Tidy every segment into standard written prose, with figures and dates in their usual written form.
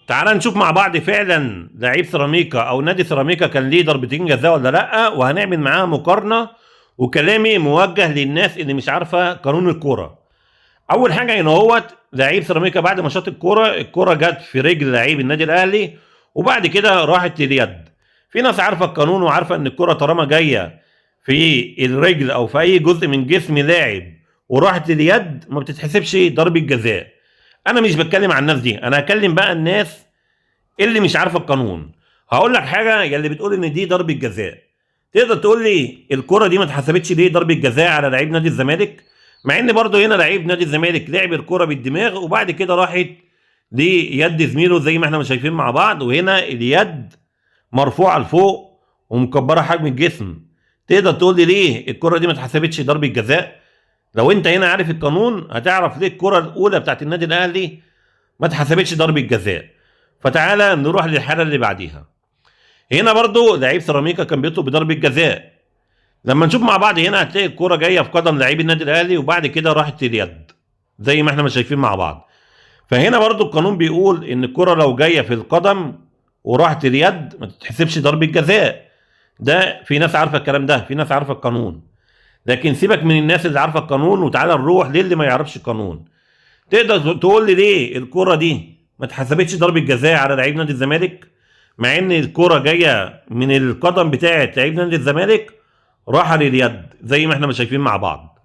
تعال نشوف مع بعض فعلا لعيب سيراميكا او نادي سيراميكا كان ليه ضربتين جزاء ولا لا، وهنعمل معاها مقارنه. وكلامي موجه للناس اللي مش عارفه قانون الكوره. اول حاجه ان هو لعيب سيراميكا بعد ما شاط الكوره جت في رجل لعيب النادي الاهلي، وبعد كده راحت لليد. في ناس عارفه القانون وعارفه ان الكوره طالما جايه في الرجل او في اي جزء من جسم لاعب وراحت لليد ما بتتحسبش ضربه جزاء. انا مش بتكلم عن الناس دي، انا هكلم بقى الناس اللي مش عارفه القانون. هقول لك حاجه، يا اللي بتقول ان دي ضربه جزاء، تقدر تقول لي الكره دي ما اتحسبتش ليه ضربه جزاء على لعيب نادي الزمالك؟ مع ان برضه هنا لعيب نادي الزمالك لعب الكره بالدماغ وبعد كده راحت ليد زميله زي ما احنا شايفين مع بعض، وهنا اليد مرفوعه لفوق ومكبره حجم الجسم. تقدر تقول لي ليه الكره دي ما اتحسبتش ضربه جزاء؟ لو انت هنا عارف القانون هتعرف ليه الكره الاولى بتاعت النادي الاهلي ما اتحسبتش ضربه جزاء. فتعالى نروح للحاله اللي بعديها. هنا برضو لعيب سيراميكا كان بيطلب بضربه جزاء. لما نشوف مع بعض هنا هتلاقي الكره جايه في قدم لعيب النادي الاهلي وبعد كده راحت لليد زي ما احنا شايفين مع بعض. فهنا برضو القانون بيقول ان الكره لو جايه في القدم وراحت لليد ما تتحسبش ضربه جزاء. ده في ناس عارفه الكلام ده، في ناس عارفه القانون. لكن سيبك من الناس اللي عارفه القانون وتعالى نروح للي ما يعرفش القانون. تقدر تقول لي ليه الكره دي ما اتحسبتش ضربه جزاء على لعيب نادي الزمالك مع ان الكره جايه من القدم بتاعه لعيب نادي الزمالك راحه لليد زي ما احنا شايفين مع بعض؟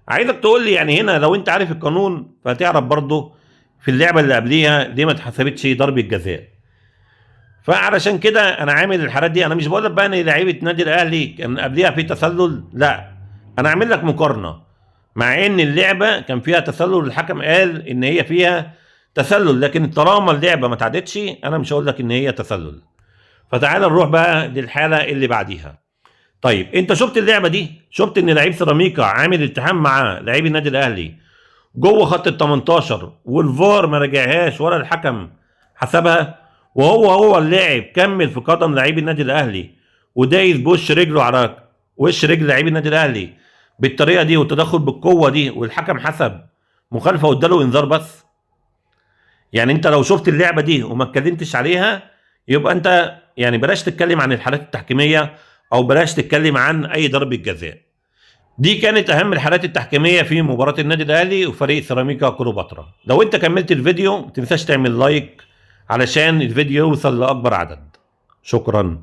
عايزك تقول لي يعني هنا لو انت عارف القانون فهتعرف برضه في اللعبه اللي قبليها ليه ما اتحسبتش ضربه جزاء. فعلشان كده انا عامل الحالات دي. انا مش بقول لك بقى ان لعيبه نادي الاهلي كان قبليها في تسلل، لا، انا عامل لك مقارنه مع ان اللعبه كان فيها تسلل. الحكم قال ان هي فيها تسلل، لكن طالما اللعبه ما تعدتش انا مش هقول لك ان هي تسلل. فتعال نروح بقى للحاله اللي بعديها. طيب انت شفت اللعبه دي، شفت ان لعيب سيراميكا عامل التحام مع لعيب النادي الاهلي جوه خط ال 18 والفار ما رجعهاش ولا الحكم حسبها، وهو اللاعب كمل في قدم لعيب النادي الاهلي ودايس بوش رجله على وش رجل لعيب النادي الاهلي بالطريقه دي والتدخل بالقوه دي والحكم حسب مخالفه واداله انذار بس. يعني انت لو شفت اللعبه دي وما اتكلمتش عليها يبقى انت يعني بلاش تتكلم عن الحالات التحكيميه او بلاش تتكلم عن اي ضربه جزاء. دي كانت اهم الحالات التحكيميه في مباراه النادي الاهلي وفريق سيراميكا كليوباترا. لو انت كملت الفيديو ما تنساش تعمل لايك علشان الفيديو يوصل لاكبر عدد. شكرا.